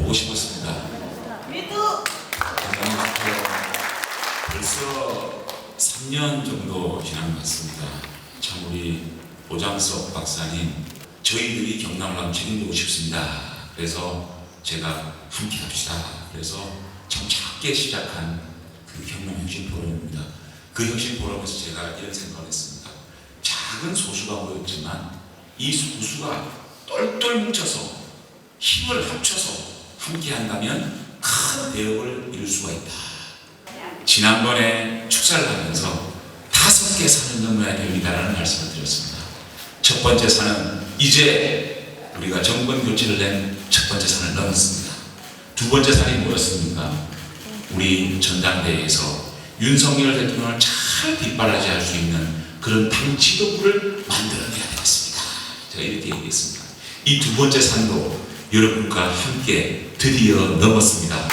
보고 싶었습니다. 벌써 3년 정도 지난 것 같습니다. 참 우리 오장석 박사님, 저희들이 경남을 한번 책임지고 싶습니다. 그래서 제가 함께 합시다. 그래서 참 작게 시작한 그 경남 혁신 포럼입니다. 그 혁신 포럼에서 제가 이런 생각을 했습니다. 작은 소수가 모였지만 이 소수가 똘똘 뭉쳐서 힘을 합쳐서 함께 한다면 큰 대업을 이룰 수가 있다. 지난번에 축사를 하면서 5개 산을 넘어야 됩니다라는 말씀을 드렸습니다. 첫 번째 산은 이제 우리가 정권 교체를 낸 첫 번째 산을 넘었습니다. 두 번째 산이 뭐였습니까? 우리 전당대회에서 윤석열 대통령을 잘 뒷바라지할 수 있는 그런 당 지도부를 만들어내야 되겠습니다. 제가 이렇게 얘기했습니다. 이 두 번째 산도 여러분과 함께 드디어 넘었습니다.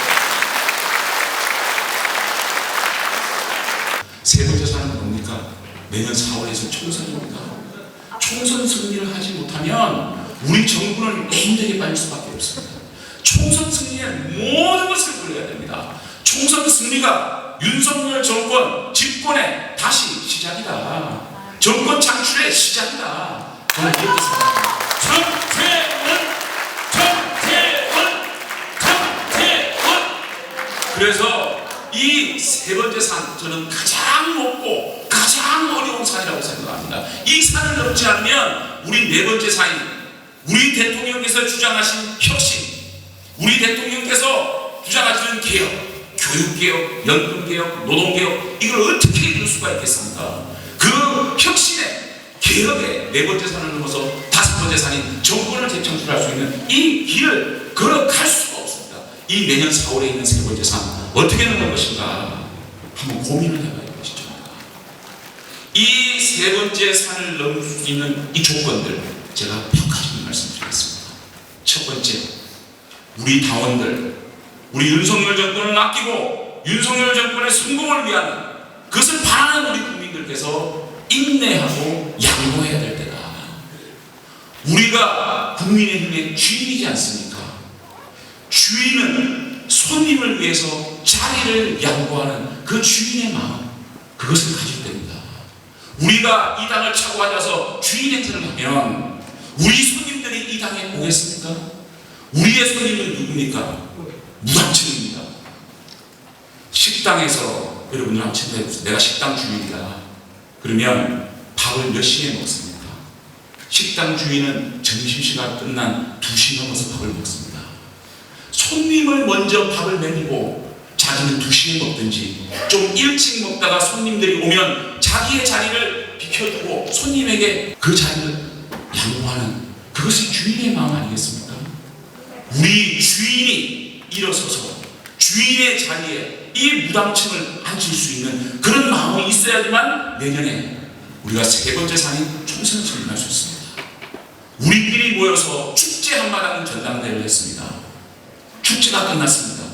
세 번째 산은 뭡니까? 내년 4월에서 총선입니다. 총선 승리를 하지 못하면 우리 정부는 힘들게 빠질 수밖에 없습니다. 총선 승리에 모든 것을 걸려야 됩니다. 총선 승리가 윤석열 정권 집권의 다시 시작이다. 정권 창출의 시작이다. 저는 이렇게 생각합니다. 정태원! 그래서 이 세 번째 산, 저는 가장 높고 가장 어려운 산이라고 생각합니다. 이 산을 넘지 않으면 우리 네 번째 산인, 우리 대통령께서 주장하신 혁신, 우리 대통령께서 주장하시는 개혁, 교육개혁, 연금개혁, 노동개혁, 이걸 어떻게 이룰 수가 있겠습니까? 그 혁신의 개혁의 네 번째 산을 넘어서 다섯 번째 산인 정권을 재창출할 수 있는 이 길을 걸어갈 수가 없습니다. 이 내년 4월에 있는 세 번째 산 어떻게 넘을 것인가 한번 고민을 해봐야 되겠죠. 이 세 번째 산을 넘을 수 있는 이 조건들 제가 몇 가지 말씀드리겠습니다. 첫 번째, 우리 당원들, 우리 윤석열 정권을 아끼고 윤석열 정권의 성공을 위한 그것을 바라는 우리 국민들께서 인내하고 양보해야 될 때다. 우리가 국민의힘의 주인이지 않습니까? 주인은 손님을 위해서 자리를 양보하는 그 주인의 마음, 그것을 가질 때입니다. 우리가 이 당을 차고 앉아서 주인 행세를 하면 우리 손님들이 이 당에 오겠습니까? 우리의 손님은 누굽니까? 무당층입니다. 식당에서 여러분들 한번 생각해보세요. 내가 식당 주인이다. 그러면 밥을 몇 시에 먹습니까? 식당 주인은 점심시간 끝난 2시 넘어서 밥을 먹습니다. 손님을 먼저 밥을 먹이고 자기는 2시에 먹든지 좀 일찍 먹다가 손님들이 오면 자기의 자리를 비켜두고 손님에게 그 자리를 양보하는 그것이 주인의 마음 아니겠습니까? 우리 주인이 일어서서 주인의 자리에 이 무당층을 앉힐 수 있는 그런 마음이 있어야지만 내년에 우리가 세 번째 산인 총선을 승리할 수 있습니다. 우리끼리 모여서 축제 한마당 전당대회를 했습니다. 축제가 끝났습니다.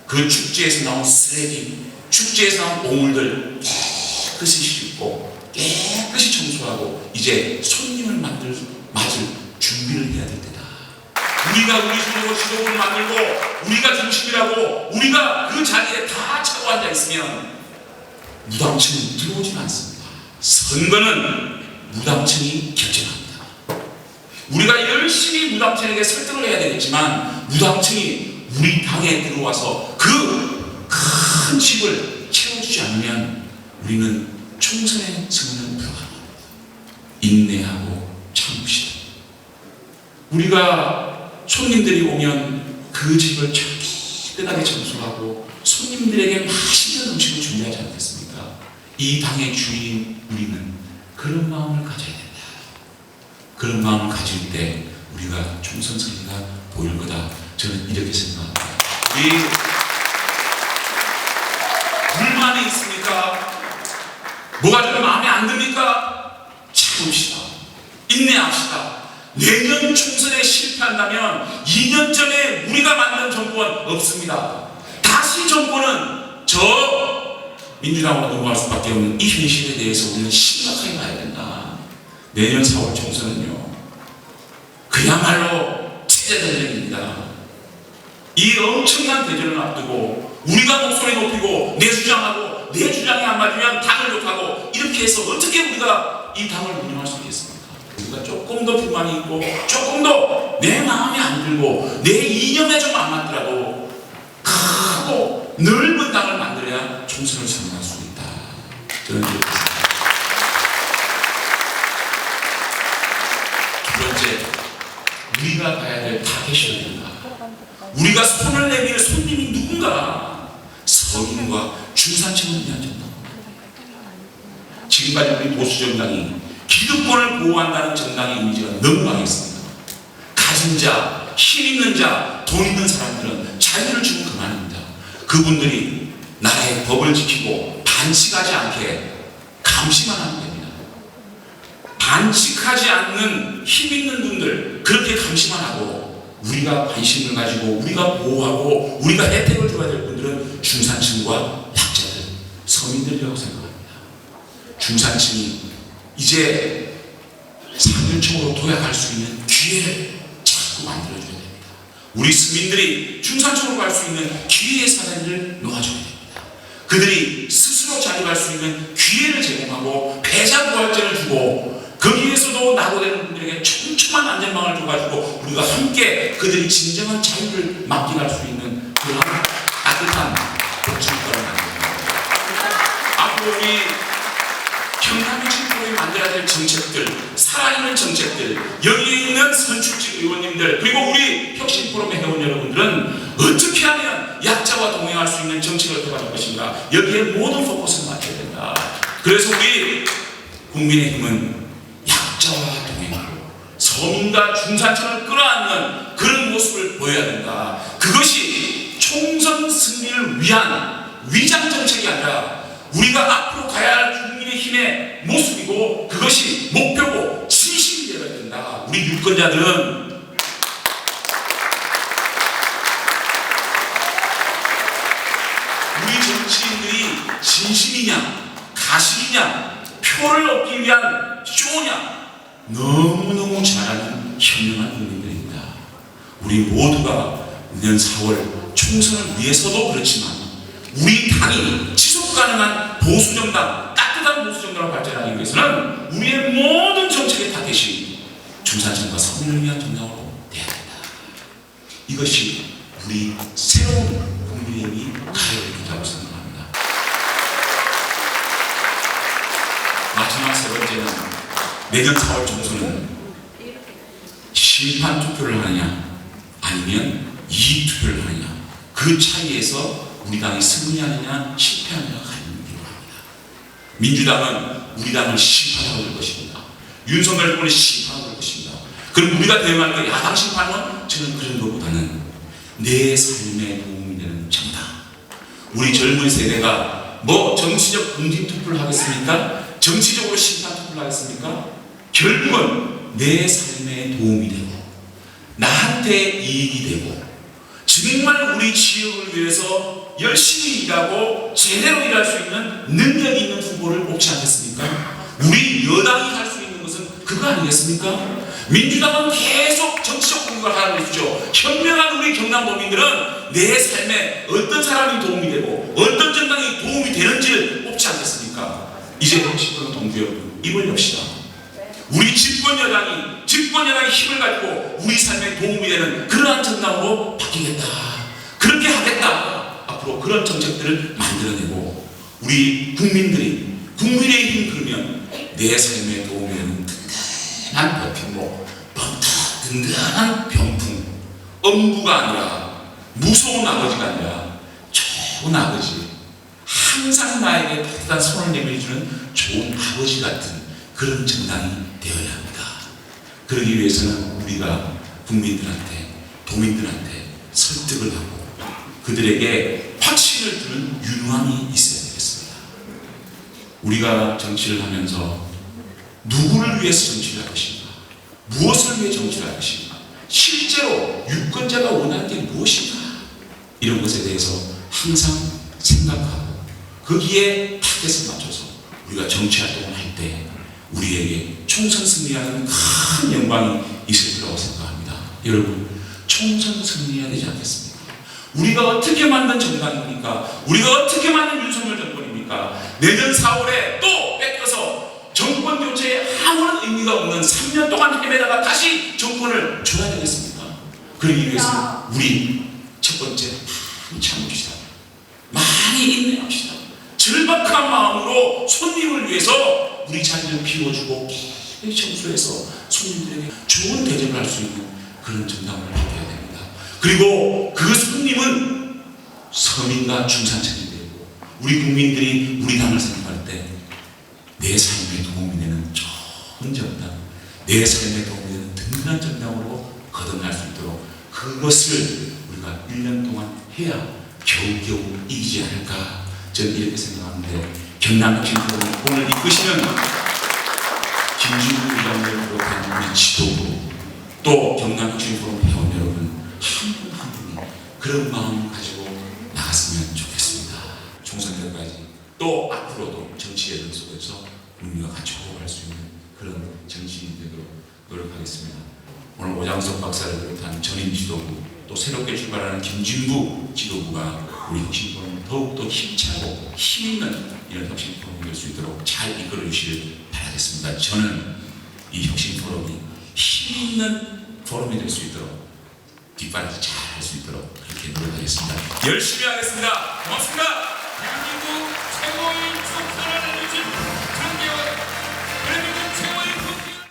그 축제에서 나온 쓰레기, 축제에서 나온 오물들 깨끗이 씻고 깨끗이 청소하고 이제 손님을 맞을 준비를 해야 될 때다. 우리가 우리 지도부를 만들고 우리가 중심이라고 우리가 그 자리에 다 차고 앉아 있으면 무당층은 들어오지 않습니다. 선거는 무당층이 결정합니다. 우리가 열심히 무당층에게 설득을 해야 되겠지만 무당층이 우리 당에 들어와서 그 큰 집을 채워주지 않으면 우리는 총선의 승리는 불가능합니다. 인내하고 참으시다. 우리가 손님들이 오면 그 집을 깨끗하게 청소하고 손님들에게 맛있는 음식을 준비하지 않겠습니까? 이 당의 주인 우리는 그런 마음을 가져야 된다. 그런 마음을 가질 때 우리가 총선 승리가 보일 거다. 저는 이렇게 생각합니다. 불만이 있습니까? 뭐가 좀 마음에 안 듭니까? 참읍시다. 인내합시다. 내년 총선에 실패한다면 2년 전에 우리가 만든 정권 없습니다. 다시 정권은 저 민주당으로 넘어갈 수밖에 없는 이 현실에 대해서 우리는 심각하게 봐야 된다. 내년 4월 총선은요, 그야말로 체제전쟁입니다. 이 이 엄청난 대전을 앞두고 우리가 목소리 높이고 내 주장하고 내 주장이 안 맞으면 당을 욕하고 이렇게 해서 어떻게 우리가 이 당을 운영할 수 있겠습니까? 우리가 조금 더 불만이 있고 조금 더 내 마음에 안 들고 내 이념에 좀 안 맞더라도 크고 넓은 당을 만들어야 총선을 선언할 수 있다. 저는 그렇게 생각합니다. 두 번째, 우리가 가야 될 타겟이 어딘가? 우리가 손을 내밀 손님이 누군가? 서민과 중산층을 위한 정당. 지금까지 우리 보수 정당이 기득권을 보호한다는 정당의 이미지가 너무 강했습니다. 가진 자, 힘 있는 자, 돈 있는 사람들은 자유를 주면 그만입니다. 그분들이 나라의 법을 지키고 반칙하지 않게 감시만 하면 됩니다. 반칙하지 않는 힘 있는 분들 그렇게 감시만 하고 우리가 관심을 가지고 우리가 보호하고 우리가 혜택을 줘야 될 분들은 중산층과 약자들, 서민들이라고 생각합니다. 중산층이 이제 상류층으로 도약할 수 있는 기회를 자꾸 만들어줘야 됩니다. 우리 서민들이 중산층으로 갈 수 있는 기회의 사다리를 놓아줘야 됩니다. 그들이 스스로 자립할 수 있는 기회를 제공하고 패자부활제를 주고 거기에서도 낙오되는 분들에게 촘촘한 안전망을 줘가지고 우리가 함께 그들이 진정한 자유를 만끽할 수 있는 그런 따뜻한 복지국가를 만듭니다. 앞으로 우리 경남의 진보에 만들어야 될 정책들, 살아있는 정책들, 여기에 있는 선출직 의원님들 그리고 우리 혁신포럼의 회원 여러분들은 어떻게 하면 약자와 동행할 수 있는 정책을 펴가질 것인가, 여기에 모든 포커스를 맞춰야 된다. 그래서 우리 국민의힘은 약자와 동행하고 서민과 중산층을 끌어안는 그런 모습을 보여야 된다. 그것이 총선 승리를 위한 위장 정책이 아니라 우리가 앞으로 가야 할 국민의힘의 모습이고 그것이 목표고 진심이 되어야 된다. 우리 유권자들은 우리 정치인들이 진심이냐 가식이냐 표를 얻기 위한 쇼냐 너무너무 잘 아는 현명한 국민들입니다. 우리 모두가 내년 4월 총선을 위해서도 그렇지만 우리 당이 지속 가능한 보수정당, 따뜻한 보수정당으로 발전하기 위해서는 우리의 모든 정책의 타겟이 중산층과 서민을 위한 정당으로 돼야 된다. 이것이 우리 새로운 국민의힘이 가야 될 길이라고 생각합니다. 마지막 세 번째는 내년 4월 총선은 심판 투표를 하느냐 아니면 이익 투표를 하느냐 그 차이에서 우리 당이 승리하느냐 실패하느냐가 갈리기로 합니다. 민주당은 우리 당을 심판하고 될 것입니다. 윤석열 정권을 심판하고 될 것입니다. 그럼 우리가 대응할 때 야당 심판은 저는 그런 것보다는 내 삶에 도움이 되는 정당. 우리 젊은 세대가 뭐 정치적 공직 투표를 하겠습니까? 정치적으로 심판 투표를 하겠습니까? 결국은 내 삶에 도움이 되고 나한테 이익이 되고 정말 우리 지역을 위해서 열심히 일하고 제대로 일할 수 있는 능력이 있는 후보를 뽑지 않겠습니까? 우리 여당이 할 수 있는 것은 그거 아니겠습니까? 민주당은 계속 정치적 공격을 하고 있죠. 현명한 우리 경남도민들은 내 삶에 어떤 사람이 도움이 되고 어떤 정당이 도움이 되는지를 뽑지 않겠습니까? 이제 혁신포럼 동지 여러분 입을 엽시다. 우리 집권 여당이 힘을 가지고 우리 삶에 도움이 되는 그러한 정당으로 바뀌겠다. 그렇게 하겠다. 앞으로 그런 정책들을 만들어내고 우리 국민들이 국민의힘 그러면 내 삶에 도움이 되는 든든한 버팀목, 든든한 병풍, 엄구가 아니라 무서운 아버지가 아니라 좋은 아버지, 항상 나에게 따뜻한 손을 내밀어주는 좋은 아버지 같은 그런 정당이 되어야 합니다. 그러기 위해서는 우리가 국민들한테, 도민들한테 설득을 하고 그들에게 확신을 주는 윤환이 있어야 되겠습니다. 우리가 정치를 하면서 누구를 위해서 정치를 할 것인가? 무엇을 위해 정치를 할 것인가? 실제로 유권자가 원하는 게 무엇인가? 이런 것에 대해서 항상 생각하고 거기에 타겟을 맞춰서 우리가 정치활동을 할 때 우리에게 총선 승리하는 큰 영광이 있을 거라고 생각합니다. 여러분, 총선 승리해야 되지 않겠습니까? 우리가 어떻게 만든 정당입니까? 우리가 어떻게 만든 윤석열 정권입니까? 내년 4월에 또 뺏겨서 정권 교체에 아무런 의미가 없는 3년 동안 헤매다가 다시 정권을 줘야 되겠습니까? 그러기 위해서 우리 첫 번째 많이 참읍시다. 많이 인내합시다. 절박한 마음으로 손님을 위해서 우리 자리를 비워주고 청소해서 손님들에게 좋은 대접을 할 수 있는 그런 정당을 바뀌어야 됩니다. 그리고 그 손님은 서민과 중산층이 되고 우리 국민들이 우리 당을 생각할 때 내 삶에 도움이 되는 좋은 정당, 내 삶에 도움이 되는 든든한 정당으로 거듭날 수 있도록 그것을 우리가 1년 동안 해야 겨우겨우 이기지 않을까 저는 이렇게 생각하는데 경남혁신포럼 오늘 이끄시는 김진구 의장을 비롯한 우리 지도부 또 경남혁신포럼 회원 여러분 한 분 한 분이 그런 마음을 가지고 나갔으면 좋겠습니다. 총선 때까지 또 앞으로도 정치의 등 속에서 우리가 같이 호흡할 수 있는 그런 정치인이 되도록 노력하겠습니다. 오늘 오장석 박사를 비롯한 전임 지도부 또 새롭게 출발하는 김진구 지도부가 우리 혁신포럼을 더욱더 힘차고 힘있는 이런 혁신포럼이 될 수 있도록 잘 이끌어 주시길 바라겠습니다. 저는 이 혁신포럼이 힘있는 포럼이 될 수 있도록 뒷발에서 잘 할 수 있도록 그렇게 노력하겠습니다. 열심히 하겠습니다. 고맙습니다. 대한민국 최고의 총선을 해주신